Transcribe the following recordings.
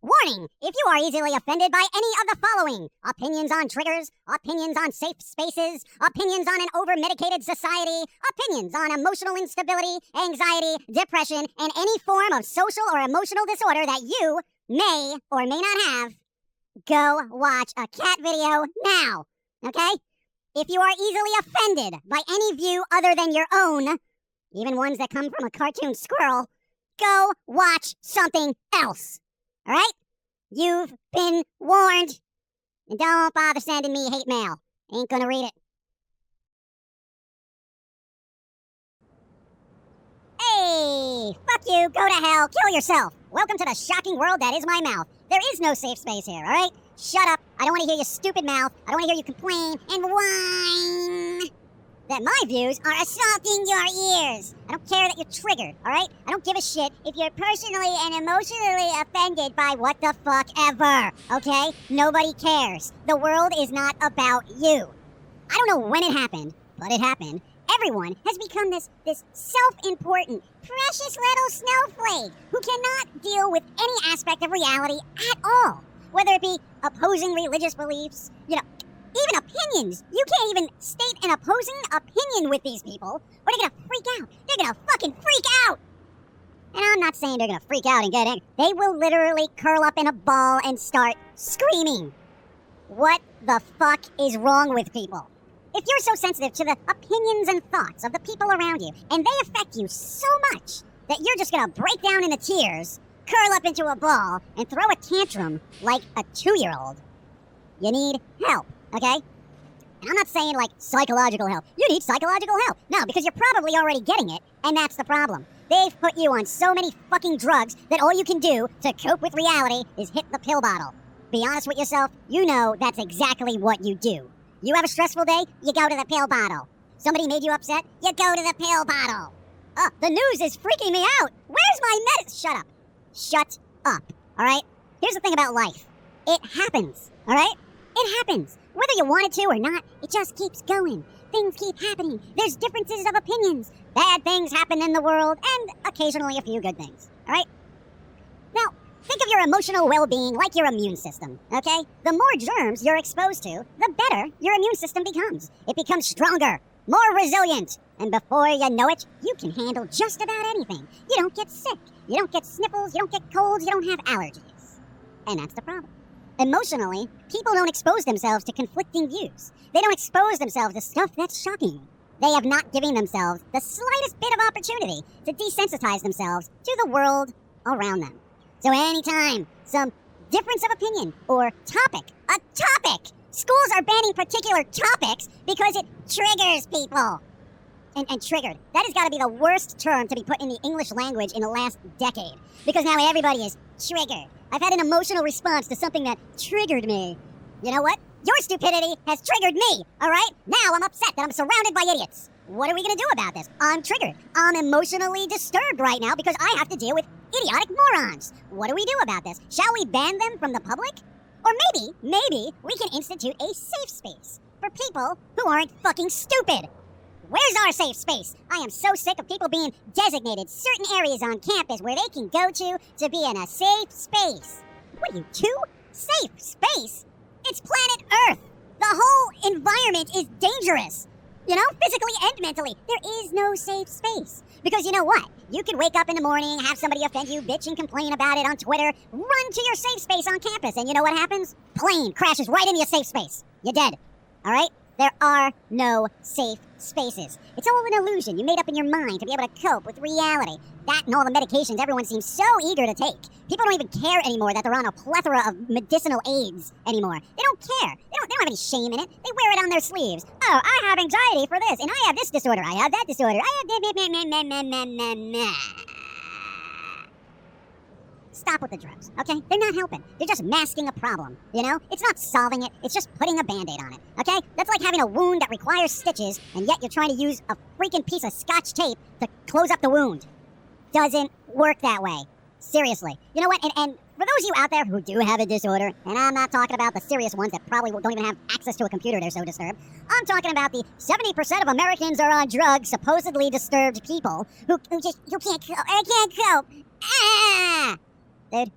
Warning! If you are easily offended by any of the following: opinions on triggers, opinions on safe spaces, opinions on an over-medicated society, opinions on emotional instability, anxiety, depression, and any form of social or emotional disorder that you may or may not have, go watch a cat video now, okay? If you are easily offended by any view other than your own, even ones that come from a cartoon squirrel, go watch something else. All right? You've been warned. And don't bother sending me hate mail. Ain't gonna read it. Hey! Fuck you, go to hell, kill yourself. Welcome to the shocking world that is my mouth. There is no safe space here, all right? Shut up. I don't want to hear your stupid mouth. I don't want to hear you complain and whine that my views are assaulting your ears. I don't care that you're triggered, all right? I don't give a shit if you're personally and emotionally offended by what the fuck ever, okay? Nobody cares. The world is not about you. I don't know when it happened, but it happened. Everyone has become this self-important, precious little snowflake who cannot deal with any aspect of reality at all. Whether it be opposing religious beliefs, even opinions. You can't even state an opposing opinion with these people, or they're gonna freak out. They're gonna fucking freak out! And I'm not saying they're gonna freak out and get angry. They will literally curl up in a ball and start screaming. What the fuck is wrong with people? If you're so sensitive to the opinions and thoughts of the people around you, and they affect you so much that you're just gonna break down into tears, curl up into a ball, and throw a tantrum like a 2-year-old, you need help. Okay? And I'm not saying, psychological help. You need psychological help. No, because you're probably already getting it, and that's the problem. They've put you on so many fucking drugs that all you can do to cope with reality is hit the pill bottle. Be honest with yourself, you know that's exactly what you do. You have a stressful day, you go to the pill bottle. Somebody made you upset, you go to the pill bottle. Oh, the news is freaking me out. Where's my Shut up. Shut up, all right? Here's the thing about life. It happens, all right? It happens. Whether you want it to or not, it just keeps going. Things keep happening. There's differences of opinions. Bad things happen in the world, and occasionally a few good things. All right? Now, think of your emotional well-being like your immune system, okay? The more germs you're exposed to, the better your immune system becomes. It becomes stronger, more resilient, and before you know it, you can handle just about anything. You don't get sick. You don't get sniffles. You don't get colds. You don't have allergies. And that's the problem. Emotionally, people don't expose themselves to conflicting views. They don't expose themselves to stuff that's shocking. They have not given themselves the slightest bit of opportunity to desensitize themselves to the world around them. So anytime some difference of opinion or a topic, schools are banning particular topics because it triggers people. And triggered. That has got to be the worst term to be put in the English language in the last decade. Because now everybody is triggered. I've had an emotional response to something that triggered me. You know what? Your stupidity has triggered me, all right? Now I'm upset that I'm surrounded by idiots. What are we going to do about this? I'm triggered. I'm emotionally disturbed right now because I have to deal with idiotic morons. What do we do about this? Shall we ban them from the public? Or maybe we can institute a safe space for people who aren't fucking stupid. Where's our safe space? I am so sick of people being designated certain areas on campus where they can go to be in a safe space. What are you, too? Safe space? It's planet Earth. The whole environment is dangerous. Physically and mentally. There is no safe space. Because you know what? You can wake up in the morning, have somebody offend you, bitch and complain about it on Twitter, run to your safe space on campus, and you know what happens? Plane crashes right into your safe space. You're dead. All right? There are no safe spaces. It's all an illusion you made up in your mind to be able to cope with reality. That and all the medications everyone seems so eager to take. People don't even care anymore that they're on a plethora of medicinal aids anymore. They don't care. They don't have any shame in it. They wear it on their sleeves. Oh, I have anxiety for this, and I have this disorder. I have that disorder. I have... Stop with the drugs, okay? They're not helping. They're just masking a problem, It's not solving it. It's just putting a Band-Aid on it, okay? That's like having a wound that requires stitches, and yet you're trying to use a freaking piece of Scotch tape to close up the wound. Doesn't work that way. Seriously. You know what? And for those of you out there who do have a disorder, and I'm not talking about the serious ones that probably don't even have access to a computer, they're so disturbed. I'm talking about the 70% of Americans are on drugs, supposedly disturbed people who can't cope. I can't cope. Dude,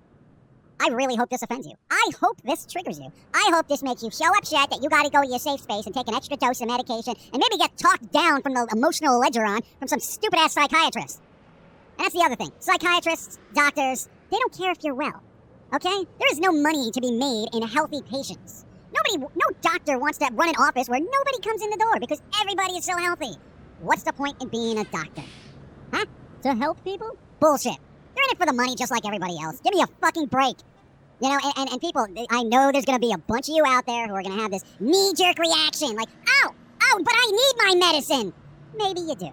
I really hope this offends you. I hope this triggers you. I hope this makes you so upset that you gotta go to your safe space and take an extra dose of medication and maybe get talked down from the emotional ledger on from some stupid-ass psychiatrist. And that's the other thing. Psychiatrists, doctors, they don't care if you're well, okay? There is no money to be made in healthy patients. No doctor wants to run an office where nobody comes in the door because everybody is so healthy. What's the point in being a doctor? Huh? To help people? Bullshit. They're in it for the money just like everybody else. Give me a fucking break. You know, and people, I know there's going to be a bunch of you out there who are going to have this knee-jerk reaction. Like, oh, but I need my medicine. Maybe you do.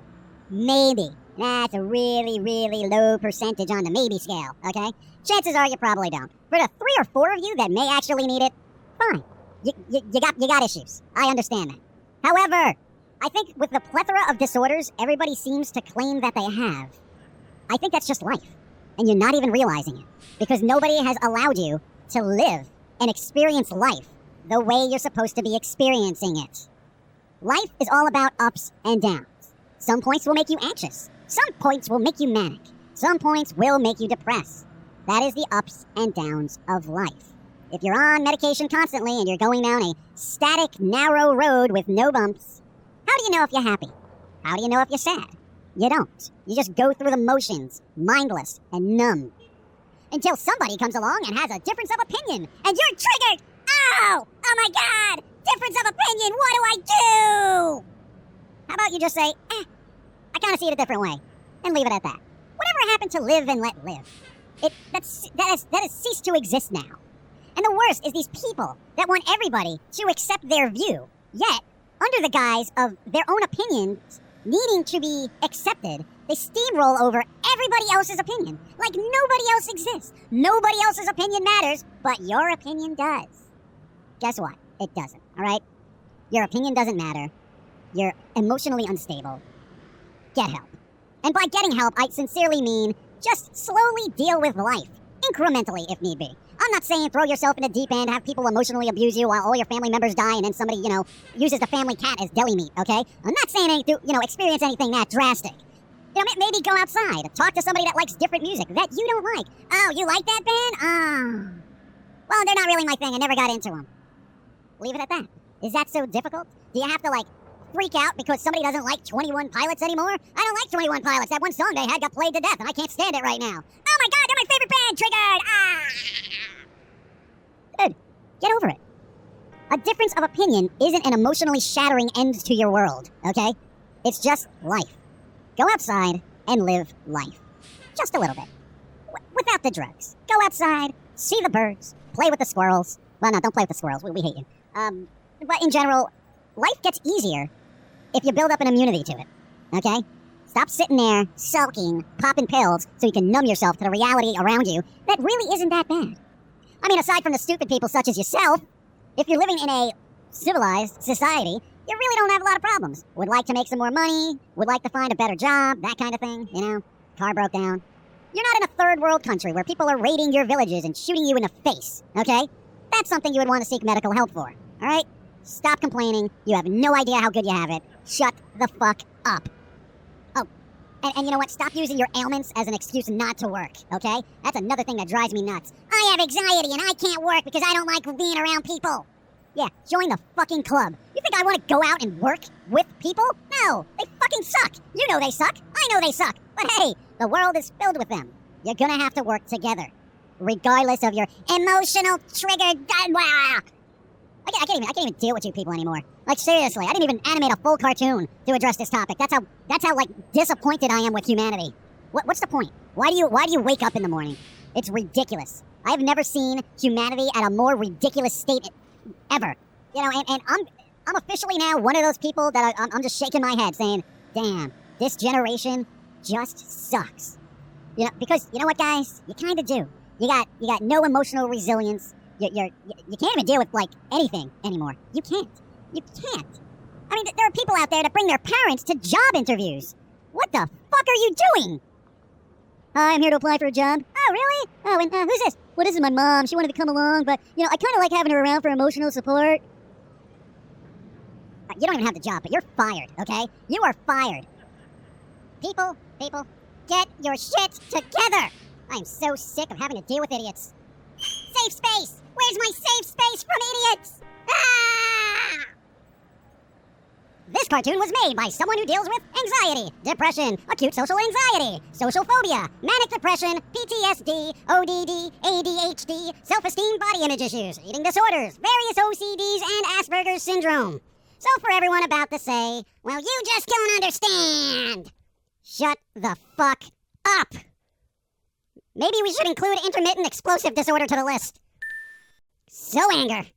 Maybe. That's a really, really low percentage on the maybe scale, okay? Chances are you probably don't. For the 3 or 4 of you that may actually need it, fine. You got issues. I understand that. However, I think with the plethora of disorders everybody seems to claim that they have, I think that's just life. And you're not even realizing it. Because nobody has allowed you to live and experience life the way you're supposed to be experiencing it. Life is all about ups and downs. Some points will make you anxious. Some points will make you manic. Some points will make you depressed. That is the ups and downs of life. If you're on medication constantly and you're going down a static, narrow road with no bumps, how do you know if you're happy? How do you know if you're sad? You don't. You just go through the motions, mindless and numb. Until somebody comes along and has a difference of opinion, and you're triggered! Oh my God! Difference of opinion, what do I do? How about you just say, I kind of see it a different way, and leave it at that. Whatever happened to live and let live? That has ceased to exist now. And the worst is these people that want everybody to accept their view, yet, under the guise of their own opinions needing to be accepted, they steamroll over everybody else's opinion, like nobody else exists. Nobody else's opinion matters, but your opinion does. Guess what? It doesn't, all right? Your opinion doesn't matter. You're emotionally unstable. Get help. And by getting help, I sincerely mean just slowly deal with life, incrementally if need be. I'm not saying throw yourself in the deep end, have people emotionally abuse you while all your family members die and then somebody, uses the family cat as deli meat, okay? I'm not saying experience anything that drastic. Maybe go outside, talk to somebody that likes different music that you don't like. Oh, you like that band? Oh. Well, they're not really my thing. I never got into them. Leave it at that. Is that so difficult? Do you have to, freak out because somebody doesn't like 21 Pilots anymore? I don't like 21 Pilots. That one song they had got played to death, and I can't stand it right now. Oh my God, they're my favorite band! Triggered! Good. Get over it. A difference of opinion isn't an emotionally shattering end to your world, okay? It's just life. Go outside and live life. Just a little bit. Without the drugs. Go outside, see the birds, play with the squirrels. Well, no, don't play with the squirrels. We hate you. But in general, life gets easier if you build up an immunity to it, okay? Stop sitting there, sulking, popping pills so you can numb yourself to the reality around you that really isn't that bad. I mean, aside from the stupid people such as yourself, if you're living in a civilized society, you really don't have a lot of problems. Would like to make some more money, would like to find a better job, that kind of thing, car broke down. You're not in a third world country where people are raiding your villages and shooting you in the face, okay? That's something you would want to seek medical help for, all right? Stop complaining. You have no idea how good you have it. Shut the fuck up. Oh, and you know what? Stop using your ailments as an excuse not to work, okay? That's another thing that drives me nuts. I have anxiety and I can't work because I don't like being around people. Yeah, join the fucking club. You think I want to go out and work with people? No, they fucking suck. You know they suck. I know they suck. But hey, the world is filled with them. You're gonna have to work together, regardless of your emotional triggered... I can't even deal with you people anymore. Like, seriously, I didn't even animate a full cartoon to address this topic. That's how disappointed I am with humanity. What's the point? Why do you wake up in the morning? It's ridiculous. I have never seen humanity at a more ridiculous state ever. And I'm officially now one of those people that I'm just shaking my head saying, damn, this generation just sucks. Because you know what, guys? You kind of do. You got no emotional resilience. You can't even deal with, anything anymore. You can't. I mean, there are people out there that bring their parents to job interviews. What the fuck are you doing? Hi, I'm here to apply for a job. Oh, really? Oh, and who's this? Well, this is my mom. She wanted to come along, but, I kind of like having her around for emotional support. You don't even have the job, but you're fired, okay? You are fired. People, get your shit together. I am so sick of having to deal with idiots. safe space? Where's my safe space from idiots? Ah! This cartoon was made by someone who deals with anxiety, depression, acute social anxiety, social phobia, manic depression, PTSD, ODD, ADHD, self-esteem, body image issues, eating disorders, various OCDs, and Asperger's syndrome. So for everyone about to say, well, you just don't understand. Shut the fuck up. Maybe we should include intermittent explosive disorder to the list. So anger.